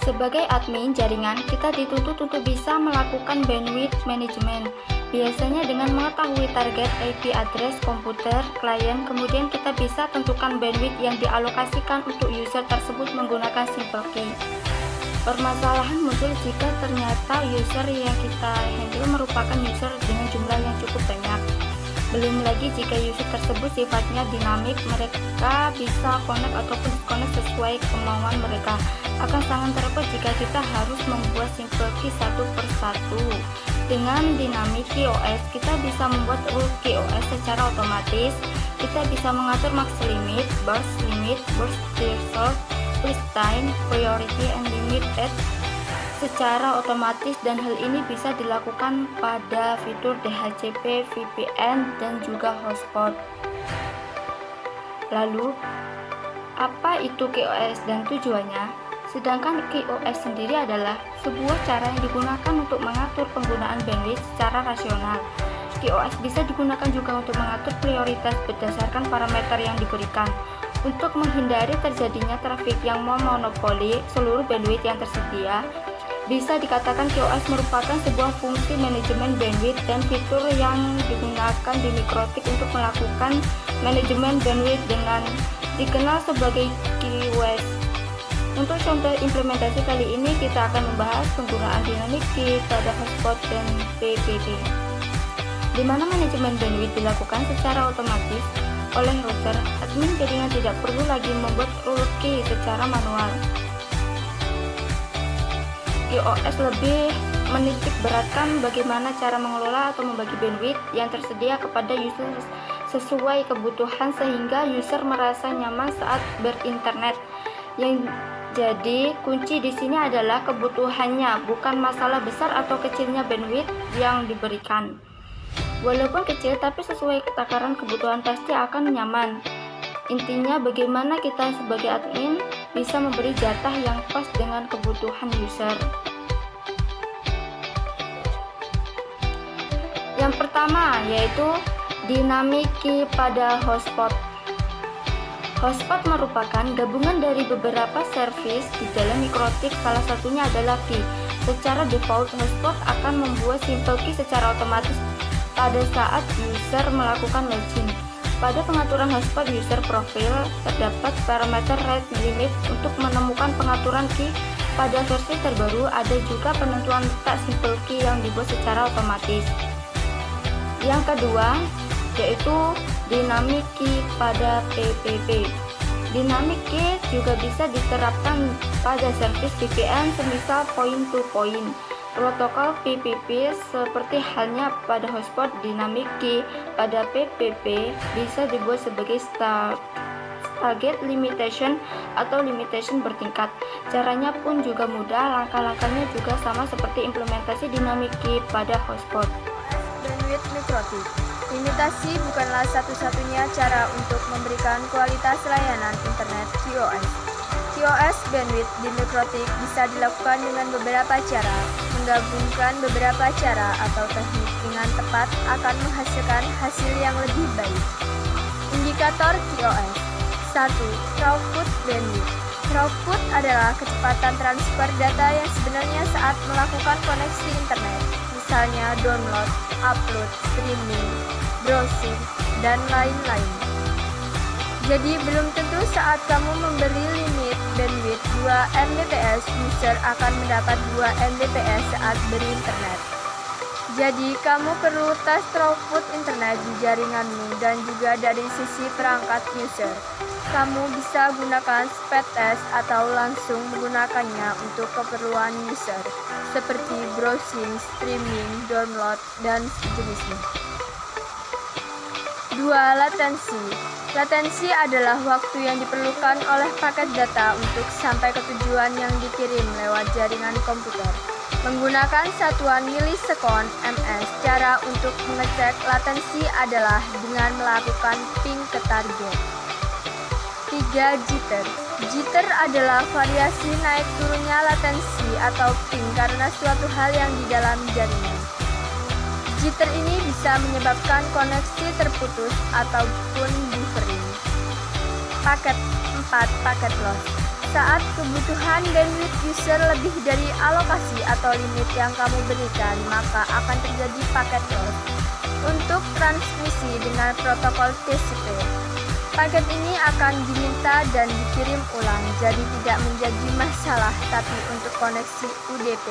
Sebagai admin jaringan, kita dituntut untuk bisa melakukan bandwidth management. Biasanya dengan mengetahui target IP address komputer klien, kemudian kita bisa tentukan bandwidth yang dialokasikan untuk user tersebut menggunakan simple key. Permasalahan muncul jika ternyata user yang kita handle merupakan user dengan jumlah yang cukup banyak. Belum lagi jika user tersebut sifatnya dinamik, mereka bisa connect ataupun disconnect sesuai kemauan mereka. Akan sangat repot jika kita harus membuat simple key satu persatu. Dengan dynamic QoS, kita bisa membuat rule QoS secara otomatis. Kita bisa mengatur max limit, burst threshold, freeze time, priority, and limited secara otomatis, dan hal ini bisa dilakukan pada fitur DHCP, VPN, dan juga hotspot. Lalu, apa itu QoS dan tujuannya? Sedangkan QoS sendiri adalah sebuah cara yang digunakan untuk mengatur penggunaan bandwidth secara rasional. QoS bisa digunakan juga untuk mengatur prioritas berdasarkan parameter yang diberikan. Untuk menghindari terjadinya trafik yang memonopoli seluruh bandwidth yang tersedia, bisa dikatakan QoS merupakan sebuah fungsi manajemen bandwidth dan fitur yang digunakan di Mikrotik untuk melakukan manajemen bandwidth dengan dikenal sebagai QoS. Untuk contoh implementasi kali ini kita akan membahas penggunaan dynamic key pada hotspot dan PPP, di mana manajemen bandwidth dilakukan secara otomatis oleh router. Admin jaringan tidak perlu lagi membuat rule key secara manual. QoS lebih menitik beratkan bagaimana cara mengelola atau membagi bandwidth yang tersedia kepada user sesuai kebutuhan sehingga user merasa nyaman saat berinternet. Jadi kunci di sini adalah kebutuhannya, bukan masalah besar atau kecilnya bandwidth yang diberikan. Walaupun kecil tapi sesuai takaran kebutuhan pasti akan nyaman. Intinya bagaimana kita sebagai admin bisa memberi jatah yang pas dengan kebutuhan user. Yang pertama yaitu dynamic key pada hotspot. Hotspot merupakan gabungan dari beberapa service di dalam Mikrotik, salah satunya adalah key. Secara default, hotspot akan membuat simple key secara otomatis pada saat user melakukan login. Pada pengaturan hotspot user profile, terdapat parameter rate limit untuk menemukan pengaturan key. Pada versi terbaru, ada juga penentuan letak simple key yang dibuat secara otomatis. Yang kedua, yaitu dynamic key pada PPP. Dynamic key juga bisa diterapkan pada service VPN semisal point-to-point. Protokol PPP seperti halnya pada hotspot, dynamic key pada PPP bisa dibuat sebagai target limitation atau limitation bertingkat. Caranya pun juga mudah, langkah-langkahnya juga sama seperti implementasi dynamic key pada hotspot. Bandwidth Mikrotik. Limitasi bukanlah satu-satunya cara untuk memberikan kualitas layanan internet QoS. QoS bandwidth di Mikrotik bisa dilakukan dengan beberapa cara. Menggabungkan beberapa cara atau teknik dengan tepat akan menghasilkan hasil yang lebih baik. Indikator QoS. 1. Throughput bandwidth. Throughput adalah kecepatan transfer data yang sebenarnya saat melakukan koneksi internet, misalnya download, upload, streaming, browsing, dan lain-lain. Jadi belum tentu saat kamu memberi limit bandwidth 2 Mbps, user akan mendapat 2 Mbps saat berinternet. Jadi kamu perlu tes throughput internet di jaringanmu dan juga dari sisi perangkat user. Kamu bisa gunakan speed test atau langsung menggunakannya untuk keperluan user, seperti browsing, streaming, download, dan sejenisnya. 2. Latensi. Latensi adalah waktu yang diperlukan oleh paket data untuk sampai ke tujuan yang dikirim lewat jaringan komputer. Menggunakan satuan milisekon ms, cara untuk mengecek latensi adalah dengan melakukan ping ke target. 3. Jitter. Jitter adalah variasi naik turunnya latensi atau ping karena suatu hal yang di dalam jaringan. Jitter ini bisa menyebabkan koneksi terputus ataupun buffering. Paket 4. Paket loss. Saat kebutuhan bandwidth user lebih dari alokasi atau limit yang kamu berikan, maka akan terjadi paket loss. Untuk transmisi dengan protokol TCP, paket ini akan diminta dan dikirim ulang, jadi tidak menjadi masalah. Tapi untuk koneksi UDP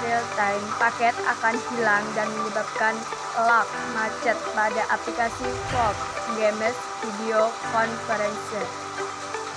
real time, paket akan hilang dan menyebabkan lag macet pada aplikasi VoIP, games, video conference.